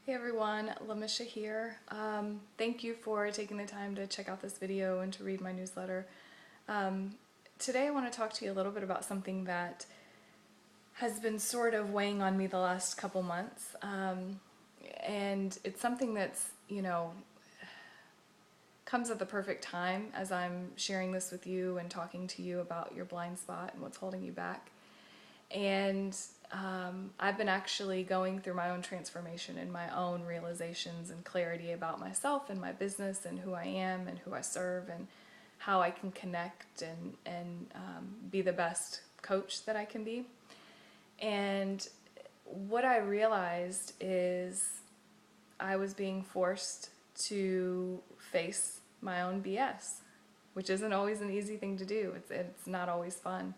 Hey everyone, Lamisha here. Thank you for taking the time to check out this video and to read my newsletter. Today I want to talk to you a little bit about something that has been sort of weighing on me the last couple months. And it's something that's, comes at the perfect time as I'm sharing this with you and talking to you about your blind spot and what's holding you back. And I've been actually going through my own transformation and my own realizations and clarity about myself and my business and who I am and who I serve and how I can connect and be the best coach that I can be. And what I realized is I was being forced to face my own BS, which isn't always an easy thing to do. It's not always fun.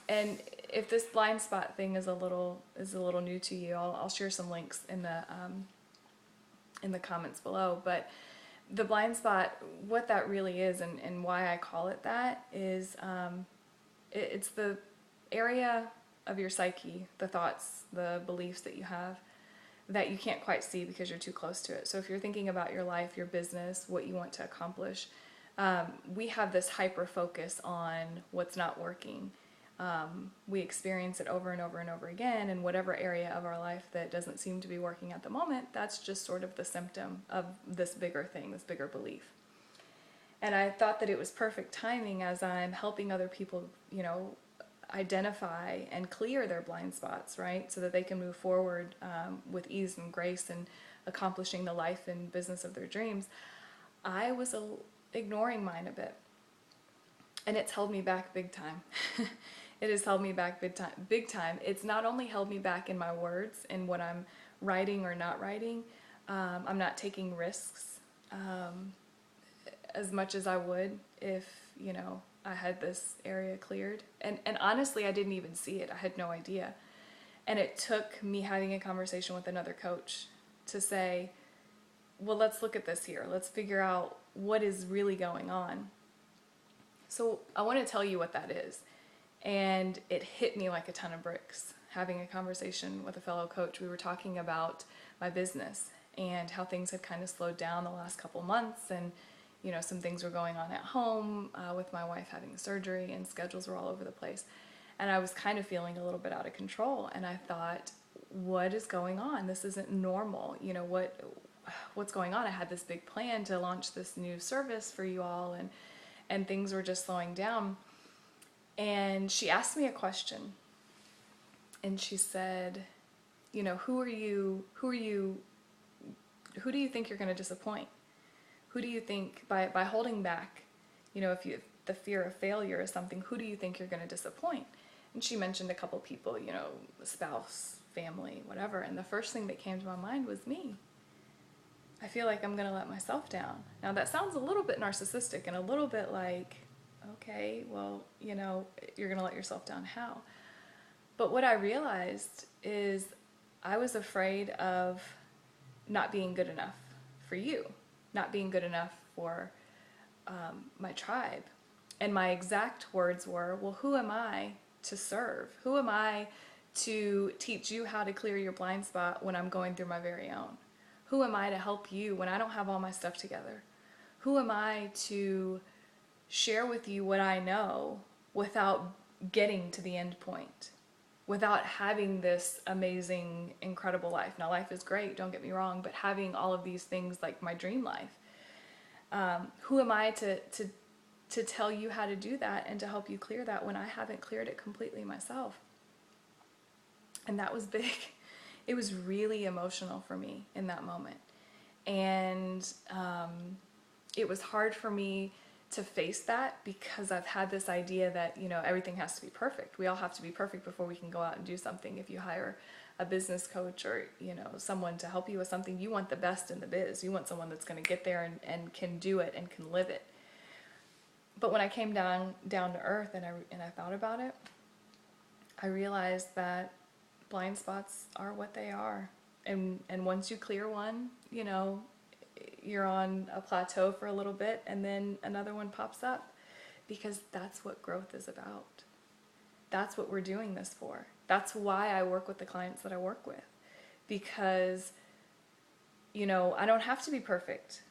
And if this blind spot thing is a little new to you, I'll share some links in the comments below. But the blind spot, what that really is, and why I call it that, is it's the area of your psyche, the thoughts, the beliefs that you have that you can't quite see because you're too close to it. So if you're thinking about your life, your business, what you want to accomplish, we have this hyper focus on what's not working. We experience it over and over and over again, and whatever area of our life that doesn't seem to be working at the moment, that's just sort of the symptom of this bigger thing, this bigger belief. And I thought that it was perfect timing as I'm helping other people, identify and clear their blind spots, right? So that they can move forward with ease and grace and accomplishing the life and business of their dreams. I was ignoring mine a bit. And it's held me back big time. It has held me back big time. It's not only held me back in my words and what I'm writing or not writing. I'm not taking risks as much as I would if, I had this area cleared. And honestly, I didn't even see it. I had no idea. And it took me having a conversation with another coach to say, well, let's look at this here. Let's figure out what is really going on. So I want to tell you what that is. And it hit me like a ton of bricks. Having a conversation with a fellow coach, we were talking about my business and how things had kind of slowed down the last couple months. And, some things were going on at home with my wife having surgery, and schedules were all over the place. And I was kind of feeling a little bit out of control. And I thought, what is going on? This isn't normal. What's going on? I had this big plan to launch this new service for you all, and things were just slowing down. And she asked me a question, and she said, who do you think you're going to disappoint? Who do you think, by holding back, if the fear of failure is something, who do you think you're going to disappoint? And she mentioned a couple people, spouse, family, whatever. And the first thing that came to my mind was me. I feel like I'm going to let myself down. Now that sounds a little bit narcissistic and a little bit like, okay, well, you're going to let yourself down. How? But what I realized is I was afraid of not being good enough for you, not being good enough for my tribe. And my exact words were, well, who am I to serve? Who am I to teach you how to clear your blind spot when I'm going through my very own? Who am I to help you when I don't have all my stuff together? Who am I to share with you what I know without getting to the end point, without having this amazing, incredible life? Now, life is great, don't get me wrong, but having all of these things like my dream life, who am I to tell you how to do that and to help you clear that when I haven't cleared it completely myself? And that was big. It was really emotional for me in that moment. And it was hard for me to face that because I've had this idea that, everything has to be perfect. We all have to be perfect before we can go out and do something. If you hire a business coach or, someone to help you with something, you want the best in the biz. You want someone that's going to get there and can do it and can live it. But when I came down to earth and I thought about it, I realized that blind spots are what they are. And once you clear one, you're on a plateau for a little bit, and then another one pops up, because that's what growth is about. That's what we're doing this for. That's why I work with the clients that I work with, because, you know, I don't have to be perfect.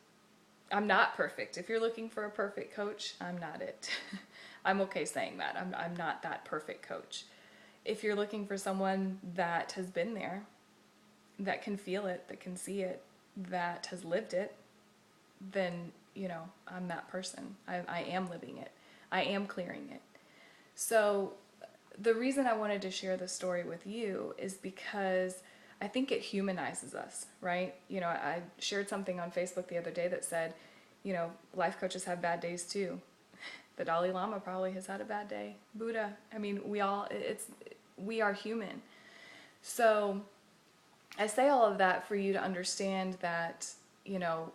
I'm not perfect. If you're looking for a perfect coach, I'm not it. I'm okay saying that. I'm not that perfect coach. If you're looking for someone that has been there, that can feel it, that can see it, that has lived it, then, you know, I'm that person. I am living it. I am clearing it. So the reason I wanted to share this story with you is because I think it humanizes us, right? You know, I shared something on Facebook the other day that said, you know, life coaches have bad days too. The Dalai Lama probably has had a bad day. Buddha. I mean, we are human. So I say all of that for you to understand that, you know,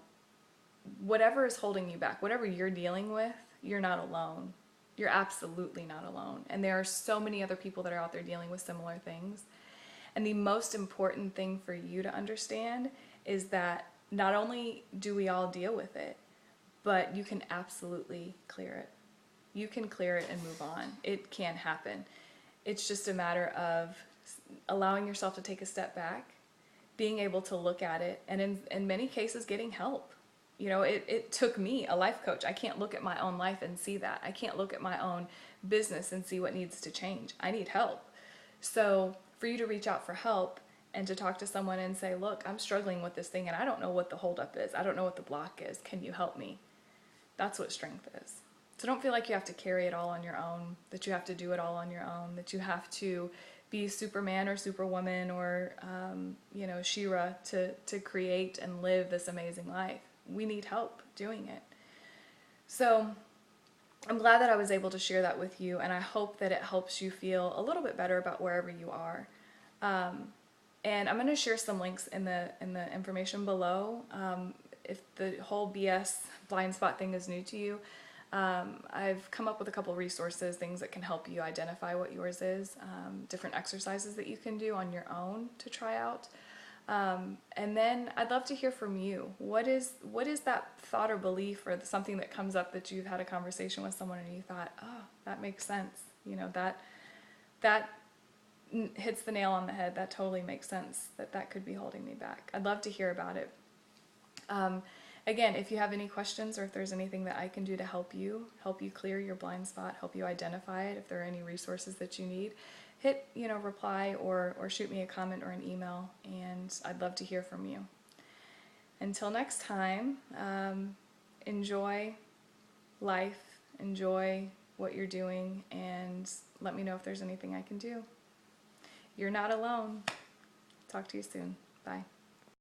whatever is holding you back, whatever you're dealing with, you're not alone. You're absolutely not alone. And there are so many other people that are out there dealing with similar things. And the most important thing for you to understand is that not only do we all deal with it, but you can absolutely clear it. You can clear it and move on. It can happen. It's just a matter of allowing yourself to take a step back, being able to look at it, and in many cases getting help. You know, it took me, a life coach. I can't look at my own life and see that. I can't look at my own business and see what needs to change. I need help. So for you to reach out for help and to talk to someone and say, look, I'm struggling with this thing and I don't know what the holdup is. I don't know what the block is. Can you help me? That's what strength is. So don't feel like you have to carry it all on your own, that you have to do it all on your own, that you have to be Superman or Superwoman or, you know, She-Ra to create and live this amazing life. We need help doing it. So I'm glad that I was able to share that with you, and I hope that it helps you feel a little bit better about wherever you are. And I'm going to share some links in the information below. If the whole BS blind spot thing is new to you, I've come up with a couple resources, things that can help you identify what yours is, different exercises that you can do on your own to try out. And then I'd love to hear from you. What is that thought or belief or something that comes up that you've had a conversation with someone and you thought, oh, that makes sense. You know, that hits the nail on the head. That totally makes sense, that could be holding me back. I'd love to hear about it. Again, if you have any questions or if there's anything that I can do to help you clear your blind spot, help you identify it, if there are any resources that you need, hit, you know, reply or shoot me a comment or an email, and I'd love to hear from you. Until next time, enjoy life, enjoy what you're doing, and let me know if there's anything I can do. You're not alone. Talk to you soon. Bye.